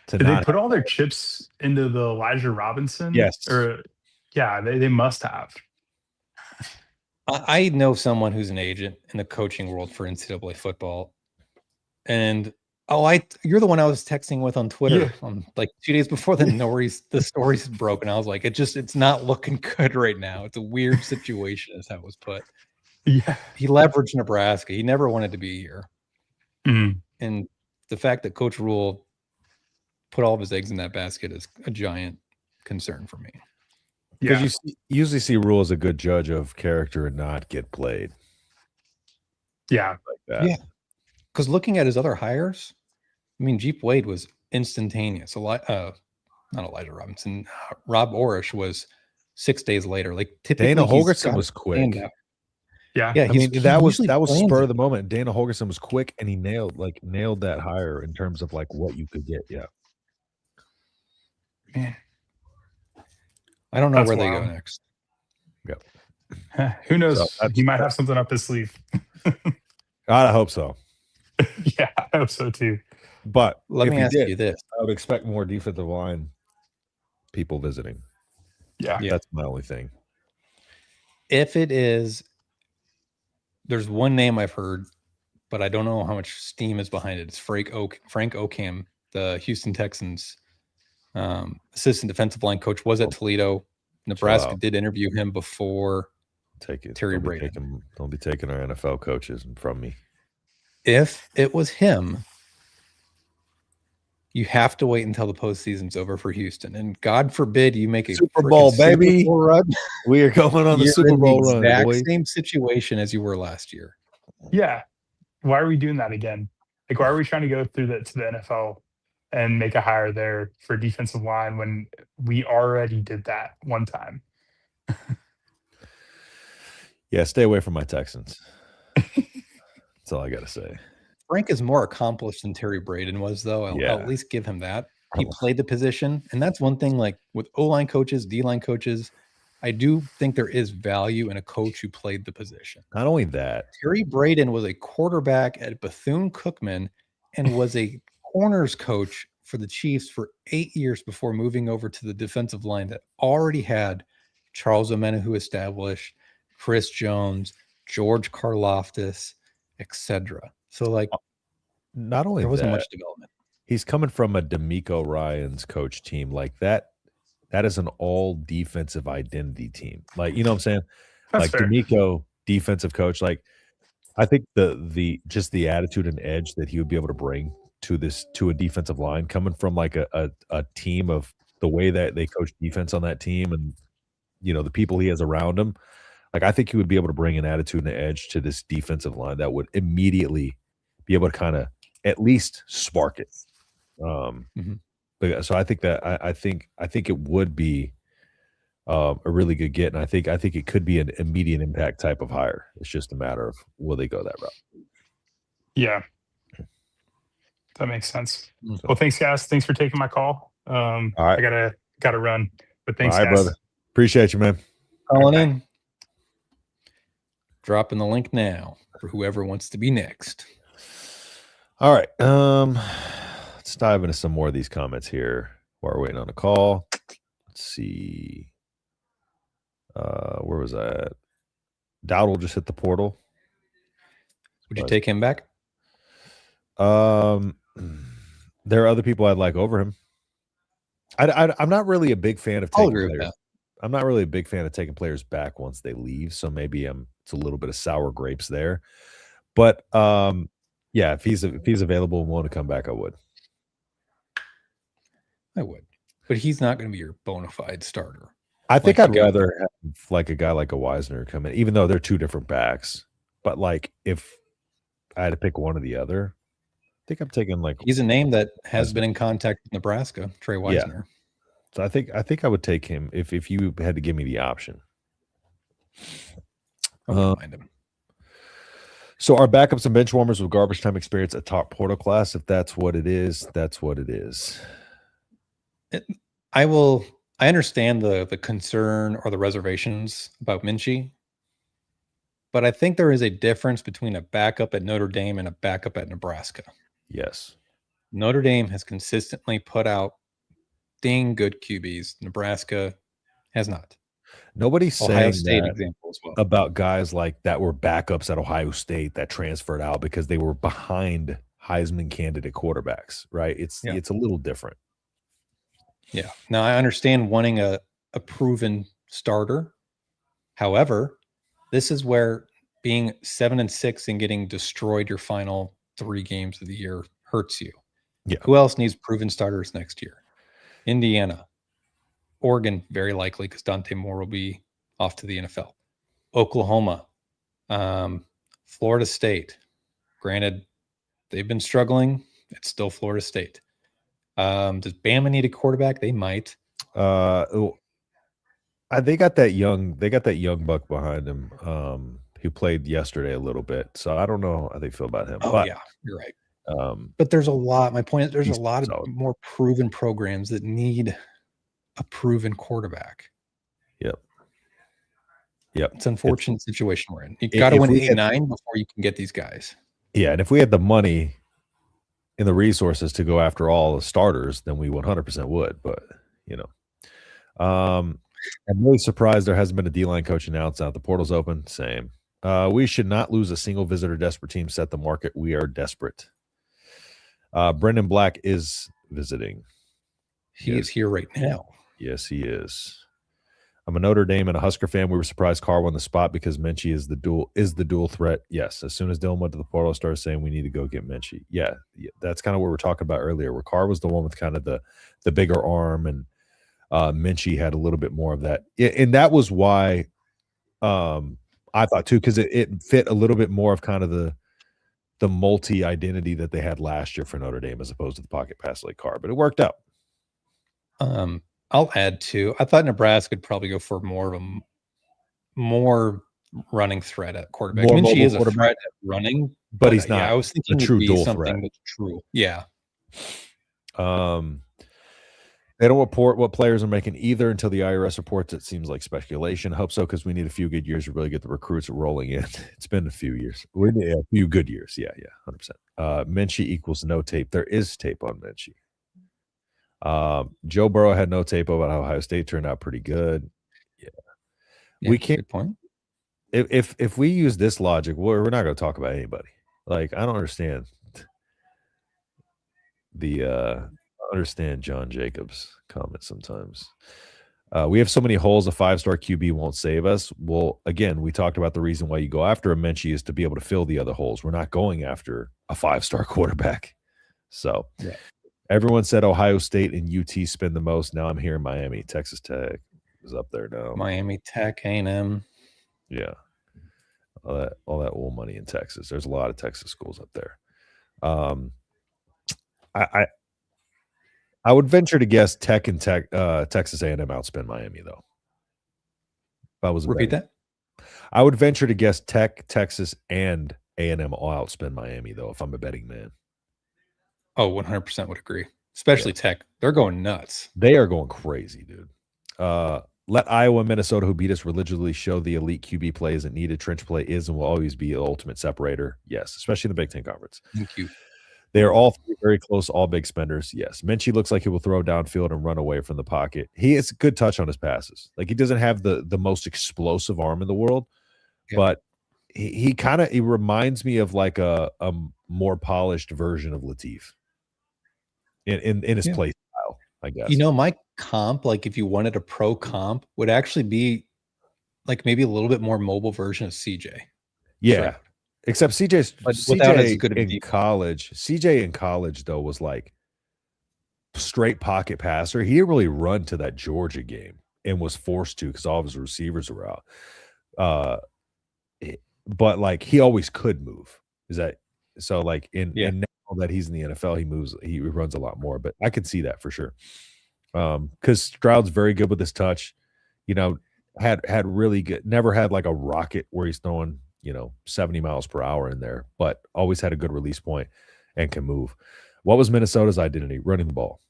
Did they put all their chips into the Elijah Robinson? Yes. Yeah, they must have. I know someone who's an agent in the coaching world for NCAA football, and you're the one I was texting with on Twitter on like 2 days before the story's broken. I was like, it's not looking good right now. It's a weird situation, is how it was put. Yeah, he leveraged Nebraska. He never wanted to be here, and the fact that Coach Rhule put all of his eggs in that basket is a giant concern for me. Because you usually see Rhule as a good judge of character and not get played. Yeah, like that. Yeah, because looking at his other hires, I mean, Jeep Wade was instantaneous. Not Elijah Robinson. Rob Orish was 6 days later. Like typically, Dana Holgorsen was quick. Yeah. I mean, that was spur of the moment. Dana Holgorsen was quick, and he nailed that hire in terms of like what you could get. Yeah. Man. I don't know where they go next. Yeah. Who knows? He might have something up his sleeve. I hope so. Yeah, I hope so too. But let me ask you this. I would expect more defensive line people visiting. Yeah. That's my only thing. If it is, there's one name I've heard, but I don't know how much steam is behind it. It's Frank Okam, the Houston Texans assistant defensive line coach, was at Toledo. Nebraska did interview him before Terry Braden. Don't be taking our NFL coaches from me. If it was him, you have to wait until the postseason's over for Houston. And God forbid you make a Super Bowl, baby. Super Bowl run. We are going on the Super Bowl run. Exact same situation as you were last year. Yeah. Why are we doing that again? Like, why are we trying to go through that to the NFL and make a hire there for defensive line when we already did that one time? Yeah, stay away from my Texans. That's all I got to say. Frank is more accomplished than Terry Braden was, though. I'll at least give him that. He played the position. And that's one thing, like with O-line coaches, D-line coaches, I do think there is value in a coach who played the position. Not only that. Terry Braden was a quarterback at Bethune-Cookman and was a corners coach for the Chiefs for 8 years before moving over to the defensive line that already had Charles Omenihu established, Chris Jones, George Karlaftis, etc. So, like, not only there wasn't much development. He's coming from a D'Amico Ryans coach team like that. That is an all defensive identity team. Like, you know what I'm saying? That's like fair. D'Amico, defensive coach. Like, I think the attitude and edge that he would be able to bring to a defensive line, coming from like a team of the way that they coach defense on that team, and the people he has around him. Like, I think he would be able to bring an attitude and an edge to this defensive line that would immediately be able to kind of at least spark it. So I think that I think it would be a really good get, and I think it could be an immediate impact type of hire. It's just a matter of will they go that route. Yeah, that makes sense. Well, thanks, guys. Thanks for taking my call. All right. I gotta run, but thanks, all right, guys. brother. Appreciate you, man. Calling in. Dropping the link now for whoever wants to be next. All right. Let's dive into some more of these comments here while we're waiting on a call. Let's see. Where was I at? Dowdle just hit the portal. Would you take him back? There are other people I'd like over him. I'm not really a big fan of taking players. I'm not really a big fan of taking players back once they leave. So maybe it's a little bit of sour grapes there. But yeah, if he's available and willing to come back, I would. I would, but he's not going to be your bona fide starter. I think I'd rather have like a guy like a Wisner come in, even though they're two different backs. But like, if I had to pick one or the other, I think I'm taking like. He's a name that has been in contact with Nebraska, Trey Wisner. Yeah. So I think I would take him if you had to give me the option. I wouldn't mind him. So our backups and bench warmers with garbage time experience at top portal class. If that's what it is, that's what it is. I understand the concern or the reservations about Minchey, but I think there is a difference between a backup at Notre Dame and a backup at Nebraska. Yes. Notre Dame has consistently put out dang good QBs. Nebraska has not. Nobody's saying State that example as well. About guys like that were backups at Ohio State that transferred out because they were behind Heisman candidate quarterbacks, right? It's a little different. Yeah. Now I understand wanting a proven starter. However, this is where being 7-6 and getting destroyed your final 3 games of the year hurts you. Yeah. Who else needs proven starters next year? Indiana, Oregon, very likely because Dante Moore will be off to the NFL. Oklahoma, Florida State. Granted, they've been struggling. It's still Florida State. Does Bama need a quarterback? They might. They got that young buck behind him who played yesterday a little bit. So I don't know how they feel about him. Oh, but, yeah, you're right. But there's a lot. My point is there's a lot solid. of more proven programs that need a proven quarterback. Yep. It's an unfortunate situation we're in. You got to win 8-9 before you can get these guys. Yeah, and if we had the money and the resources to go after all the starters, then we 100% would. But I'm really surprised there hasn't been a D-line coach announced out. The portal's open. Same. We should not lose a single visitor desperate team. Set the market. We are desperate. Brendan Black is visiting. He is here right now. Yes, he is. I'm a Notre Dame and a Husker fan. We were surprised Carr won the spot because Minchey is the dual threat. Yes, as soon as Dylan went to the portal, I started saying we need to go get Minchey. Yeah, that's kind of what we were talking about earlier, where Carr was the one with kind of the bigger arm, and Minchey had a little bit more of that. And that was why I thought too, because it fit a little bit more of kind of the multi-identity that they had last year for Notre Dame as opposed to the pocket pass like Carr, but it worked out. I'll add too. I thought Nebraska would probably go for more of a running threat at quarterback. Minchey is a threat at running, but he's not. Yeah, I was thinking a true dual something threat. That's true. Yeah. They don't report what players are making either until the IRS reports. It seems like speculation. I hope so, because we need a few good years to really get the recruits rolling in. It's been a few years. We need a few good years. Yeah, 100%. Minchey equals no tape. There is tape on Minchey. Joe Burrow had no tape about how Ohio State turned out pretty good. Yeah, we can't. Good point. If we use this logic, we're not going to talk about anybody. Like, I don't understand understand John Jacobs' comment sometimes. We have so many holes, a 5-star QB won't save us. Well, again, we talked about the reason why you go after a Minchey is to be able to fill the other holes. We're not going after a 5-star quarterback. So everyone said Ohio State and UT spend the most. Now I'm here in Miami. Texas Tech is up there now. Miami Tech, A&M. Yeah. All that old money in Texas. There's a lot of Texas schools up there. I would venture to guess Tech and Texas A&M outspend Miami, though. If I was repeat that. I would venture to guess Tech, Texas, and A&M all outspend Miami, though. If I'm a betting man. Oh, 100% would agree. Especially Tech, they're going nuts. They are going crazy, dude. Let Iowa and Minnesota, who beat us religiously, show the elite QB play isn't needed. Trench play is and will always be the ultimate separator. Yes, especially in the Big Ten Conference. Thank you. They are all three very close, all big spenders. Yes. Minchey looks like he will throw downfield and run away from the pocket. He has a good touch on his passes. Like, he doesn't have the most explosive arm in the world, but he kind of, he reminds me of like a more polished version of Latif in his play style, I guess. You know, my comp, like if you wanted a pro comp, would actually be like maybe a little bit more mobile version of CJ. Yeah. Stroud. Except without as good in college. CJ in college, though, was like straight pocket passer. He didn't really run to that Georgia game and was forced to because all of his receivers were out. But like he always could move. Is that so? Like in now that he's in the NFL, he moves. He runs a lot more. But I could see that for sure. Because Stroud's very good with his touch. You know, had really good. Never had like a rocket where he's throwing 70 miles per hour in there, but always had a good release point and can move. What was Minnesota's identity? Running the ball.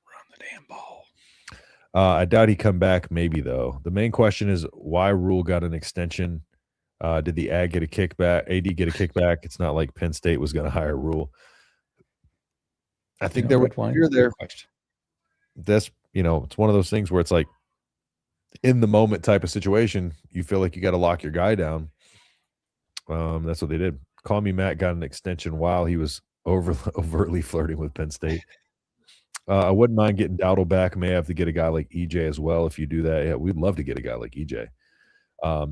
Run the damn ball. I doubt he come back. Maybe though. The main question is why Rhule got an extension. Did the AD get a kickback? It's not like Penn State was going to hire Rhule. I think there was fear there. That's it's one of those things where it's like in the moment type of situation. You feel like you got to lock your guy down. That's what they did. Call Me Matt got an extension while he was overtly flirting with Penn State. I wouldn't mind getting Dowdle back. May have to get a guy like EJ as well. If you do that, yeah, we'd love to get a guy like EJ.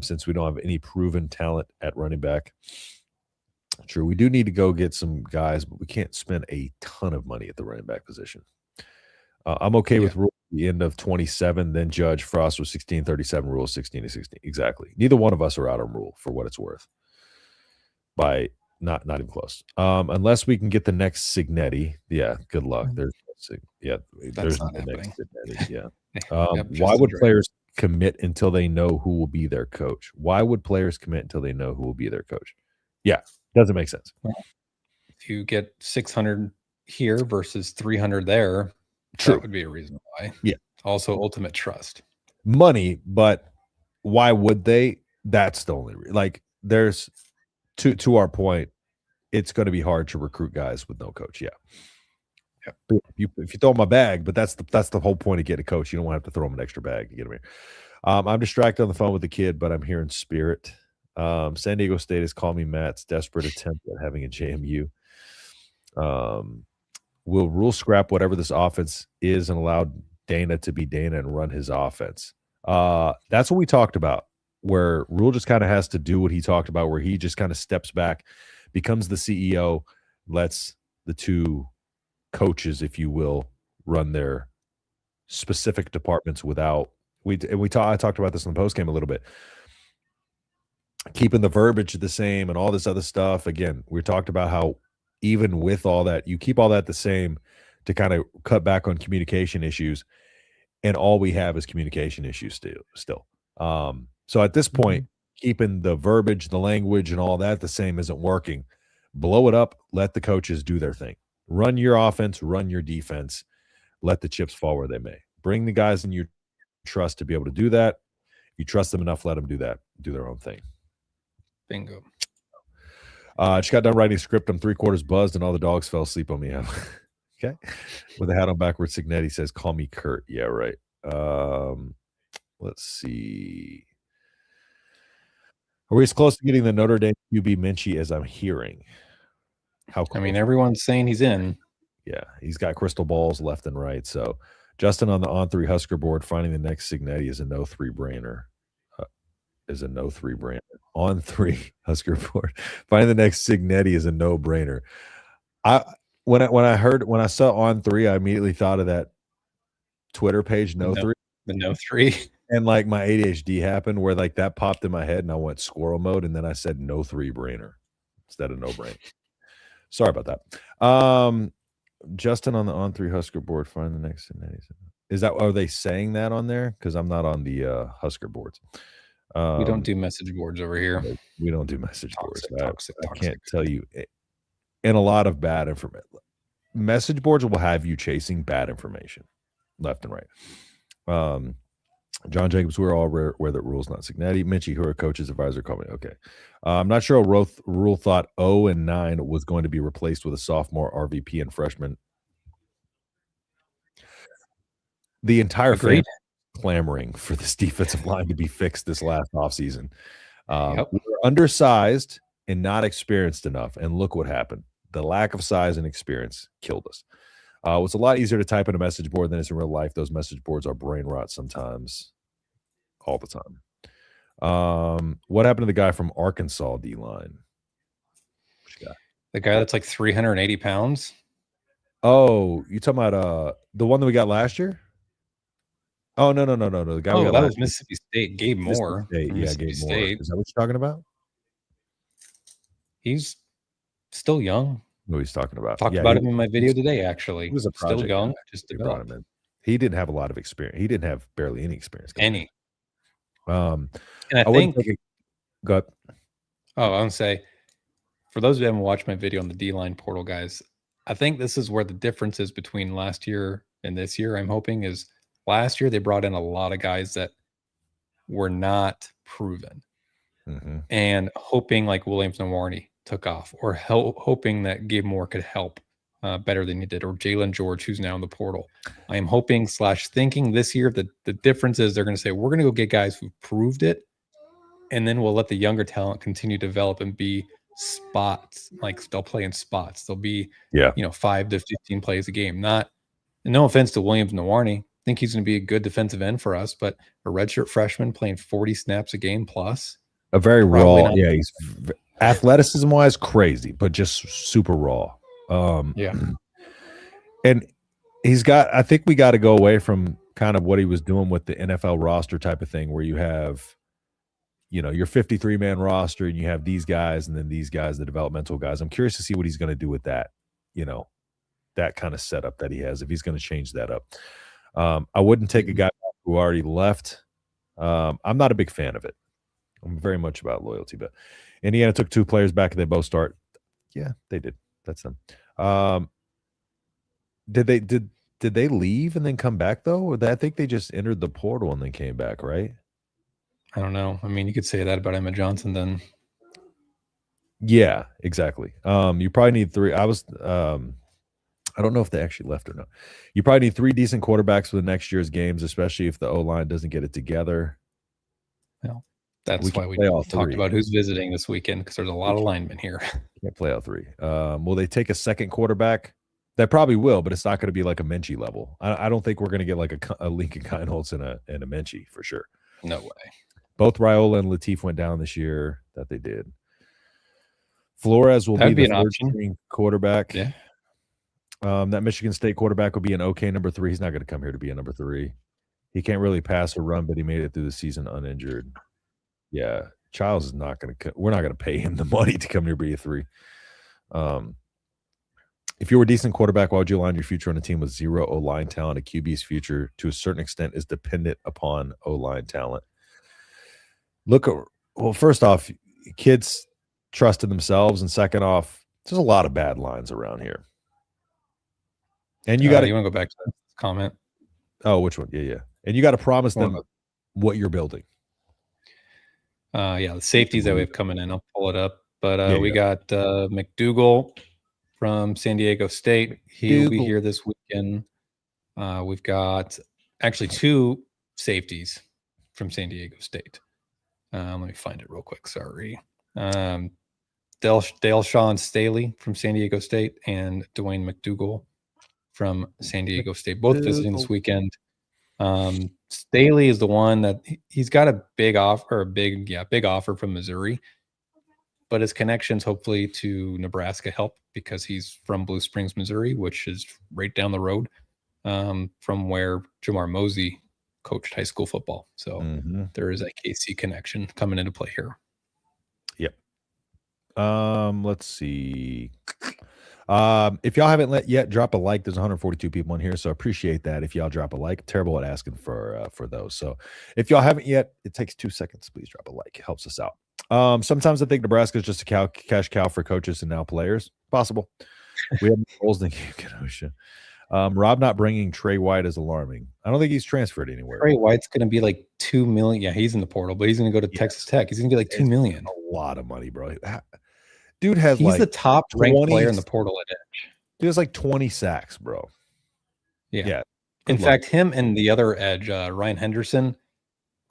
Since we don't have any proven talent at running back. True, we do need to go get some guys, but we can't spend a ton of money at the running back position. I'm okay with Rhule at the end of 27, then Judge. Frost was 16-37, Rhule 16-16. Exactly. Neither one of us are out on Rhule for what it's worth. By not even close. Unless we can get the next Signetti. Yeah, good luck. There's no next Signetti. Yeah. Why would players commit until they know who will be their coach? Why would players commit until they know who will be their coach? Yeah, doesn't make sense. If you get 600 here versus 300 there, True. That would be a reason why. Yeah. Also, ultimate trust. Money, but why would they? That's the only like. There's to our point. It's going to be hard to recruit guys with no coach. Yeah. If you throw them a bag, but that's the whole point of getting a coach. You don't want to have to throw them an extra bag to get them here. I'm distracted on the phone with the kid, but I'm here in spirit. San Diego State has called me Matt's desperate attempt at having a JMU. Will Rhule scrap whatever this offense is and allow Dana to be Dana and run his offense? That's what we talked about, where Rhule just kind of has to do what he talked about, where he just kind of steps back, becomes the CEO, lets the two coaches, if you will, run their specific departments without I talked about this in the postgame a little bit, keeping the verbiage the same and all this other stuff. Again, we talked about how even with all that, you keep all that the same to kind of cut back on communication issues, and all we have is communication issues still. So at this point, keeping the verbiage, the language, and all that the same isn't working. Blow it up. Let the coaches do their thing. Run your offense, run your defense. Let the chips fall where they may. Bring the guys in you trust to be able to do that. You trust them enough, let them do that. Do their own thing. Bingo. Just got done writing a script. I'm 3/4 buzzed, and all the dogs fell asleep on me. Okay. With a hat on backwards, Signetti says, "Call me Kurt." Yeah, right. Let's see. Are we as close to getting the Notre Dame QB Minchey as I'm hearing? How close? I mean, everyone's saying he's in. Yeah, he's got crystal balls left and right. So, Justin on the On3 Husker board, finding the next Signetti is a no three-brainer. On 3 Husker board, finding the next Signetti is a no-brainer. When I saw On 3, I immediately thought of that Twitter page, No 3. The No 3. And like my ADHD happened where like that popped in my head and I went squirrel mode, and then I said no three-brainer instead of no brain. Sorry about that. Justin on the On3 Husker board, find the next Signetti. Are they saying that on there? Because I'm not on the Husker boards. We don't do message boards over here. We don't do message boards. Toxic. I can't tell you. And a lot of bad information. Message boards will have you chasing bad information left and right. John Jacobs, we're all aware that Rhule's not Signetti. Minchey, who are coaches, advisor, company. Okay. I'm not sure Rhule thought 0-9 was going to be replaced with a sophomore RVP and freshman. The entire fan clamoring for this defensive line to be fixed this last offseason. We were undersized and not experienced enough. And look what happened. The lack of size and experience killed us. It's a lot easier to type in a message board than it's in real life. Those message boards are brain rot sometimes. All the time. What happened to the guy from Arkansas D-line? The guy that's like 380 pounds? Oh, you talking about the one that we got last year? Oh, no. The guy we got that last was Mississippi State. Gabe Moore. State. Yeah, Gabe Moore. Is that what you're talking about? He's still young. Who he's talking about? Talked about him in my video today, actually. He was still young. Just developed. He didn't have a lot of experience. He didn't have barely any experience. And I think go ahead. I want to say, for those who haven't watched my video on the D-line portal, guys, I think this is where the difference is between last year and this year. I'm hoping is last year they brought in a lot of guys that were not proven, and hoping like Williams and Warney took off, or hoping that Gabe Moore could help better than he did, or Jalen George, who's now in the portal. I am hoping / thinking this year that the difference is they're going to say, we're going to go get guys who proved it, and then we'll let the younger talent continue to develop and be spots. Like they'll play in spots. They'll be 5 to 15 plays a game. No offense to Williams and Warney. I think he's going to be a good defensive end for us, but a redshirt freshman playing 40 snaps a game plus. A very raw. Yeah, he's athleticism wise crazy, but just super raw. And I think we got to go away from kind of what he was doing with the NFL roster type of thing, where you have, your 53-man roster and you have these guys and then these guys, the developmental guys. I'm curious to see what he's going to do with that, that kind of setup that he has, if he's going to change that up. I wouldn't take a guy who already left. I'm not a big fan of it. I'm very much about loyalty, but Indiana took 2 players back and they both start. Yeah, they did. That's them. Did they leave and then come back though? Or I think they just entered the portal and then came back, right? I don't know. I mean, you could say that about Emma Johnson then. Yeah, exactly. You probably need 3. I don't know if they actually left or not. You probably need 3 decent quarterbacks for the next year's games, especially if the O-line doesn't get it together. Well, that's why we talked about who's visiting this weekend, because there's a lot of linemen here. Can't play all 3. Will they take a second quarterback? That probably will, but it's not going to be like a Minchey level. I don't think we're going to get like a Lincoln Kienholz and a Minchey for sure. No way. Both Rhule and Latif went down this year. That they did. Flores will be the third-string quarterback. Yeah. That Michigan State quarterback will be an okay number 3. He's not going to come here to be a number 3. He can't really pass or run, but he made it through the season uninjured. Yeah, Childs is not going to. We're not going to pay him the money to come here to be a 3. If you were a decent quarterback, why would you align your future on a team with 0 O-line talent? A QB's future, to a certain extent, is dependent upon O-line talent. First off, kids trust in themselves, and second off, there's a lot of bad lines around here. And you want to go back to that comment? Oh, which one? Yeah. And you got to promise them what you're building. The safeties that we have coming in, I'll pull it up. But we got McDougal from San Diego State. He'll be here this weekend. We've got actually 2 safeties from San Diego State. Let me find it real quick. Sorry. Dale-Shawn Staley from San Diego State and Dwayne McDougal from San Diego State, both visiting this weekend. Staley is the one that he's got a big offer from Missouri, but his connections hopefully to Nebraska help, because he's from Blue Springs, Missouri, which is right down the road from where Jamar Mosey coached high school football. So there is a KC connection coming into play here. Yep. Let's see. If y'all haven't yet, drop a like. There's 142 people in here, so appreciate that. If y'all drop a like, terrible at asking for those. So if y'all haven't yet, it takes 2 seconds. Please drop a like. It helps us out. Sometimes I think Nebraska is just a cash cow for coaches and now players. Possible. We have goals than Kenosha. Rob not bringing Trey White is alarming. I don't think he's transferred anywhere. Trey White's going to be like $2 million. Yeah, he's in the portal, but he's going to go to Texas Tech. He's going to get like $2 million. A lot of money, bro. Dude has He's like the top ranked player in the portal at edge. Dude has like 20 sacks, bro. Yeah. In fact, him and the other edge, Ryan Henderson,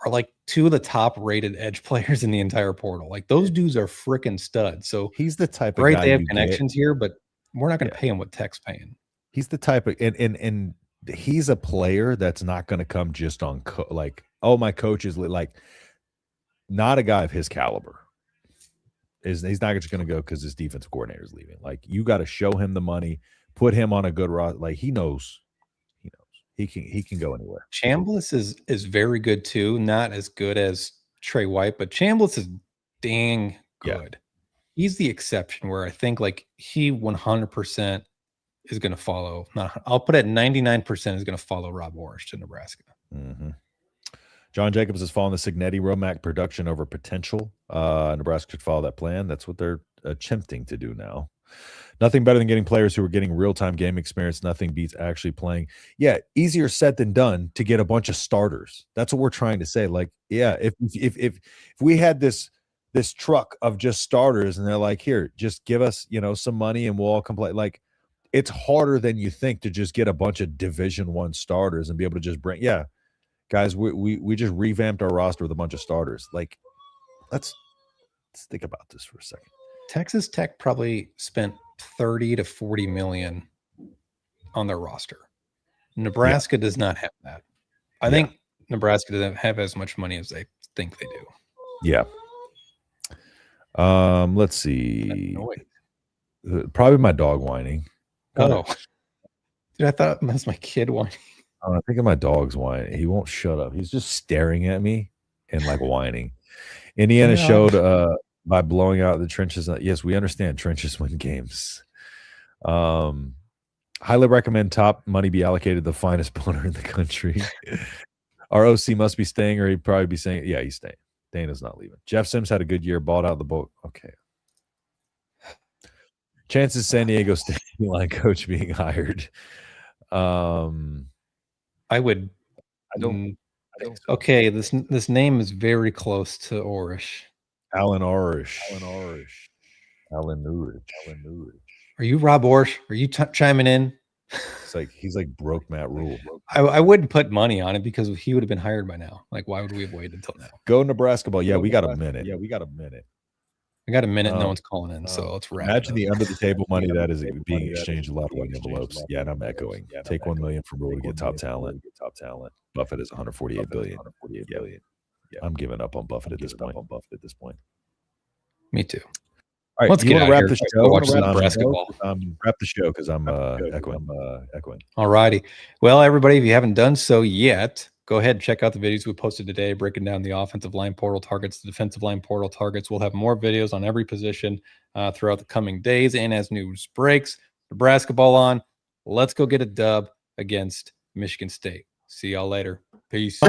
are like two of the top rated edge players in the entire portal. Like those dudes are freaking studs. So he's the type of guy they have connections here, but we're not going to pay him what Tech's paying. He's the type of and he's a player that's not going to come just on like, oh, my coach is like, not a guy of his caliber. He's not just going to go because his defensive coordinator is leaving. Like, you got to show him the money, put him on a good roster. Like, he knows he can go anywhere. Chambliss is very good too. Not as good as Trey White, but Chambliss is dang good. Yeah. He's the exception where I think like he 100% is going to follow. I'll put it 99% is going to follow Rob Orrish to Nebraska. Mm-hmm. John Jacobs is following the Signetti Romac production over potential. Nebraska should follow that plan. That's what they're attempting to do now. Nothing better than getting players who are getting real-time game experience. Nothing beats actually playing. Yeah, easier said than done to get a bunch of starters. That's what we're trying to say. Like, yeah, if we had this truck of just starters and they're like, here, just give us, some money and we'll all complain. Like, it's harder than you think to just get a bunch of Division I starters and be able to just bring, guys, we just revamped our roster with a bunch of starters. Like, let's think about this for a second. Texas Tech probably spent 30 to 40 million on their roster. Nebraska does not have that. I think Nebraska doesn't have as much money as they think they do. Yeah. Let's see. Probably my dog whining. Oh, dude, I thought that was my kid whining. I think of my dog's whining. He won't shut up. He's just staring at me and like whining. Indiana showed by blowing out the trenches. Yes, we understand trenches win games. Highly recommend top money be allocated to the finest punter in the country. Our OC must be staying, or he'd probably be saying, yeah, he's staying. Dana's not leaving. Jeff Sims had a good year, balled out the boat. Okay. Chances San Diego State line coach being hired. I don't. Okay, this name is very close to Orrish. Alan Orrish. Are you Rob Orrish? Are you chiming in? He's like broke Matt Rhule. I wouldn't put money on it because he would have been hired by now. Like, why would we have waited until now? Go Nebraska ball. Yeah, we got a minute. I got a minute. No one's calling in, so let's wrap. Imagine the under the table money that is being exchanged a lot of envelopes. Yeah, and I'm echoing. Take $1 million from Rhule to get top talent. Buffett is 148 billion. Yeah, I'm giving up on Buffett at this point. Me too. All right, let's get wrap the show. Watch some basketball. Wrap the show because I'm echoing. All righty. Well, everybody, if you haven't done so yet, go ahead and check out the videos we posted today, breaking down the offensive line portal targets, the defensive line portal targets. We'll have more videos on every position throughout the coming days and as news breaks. Nebraska ball on. Let's go get a dub against Michigan State. See y'all later. Peace.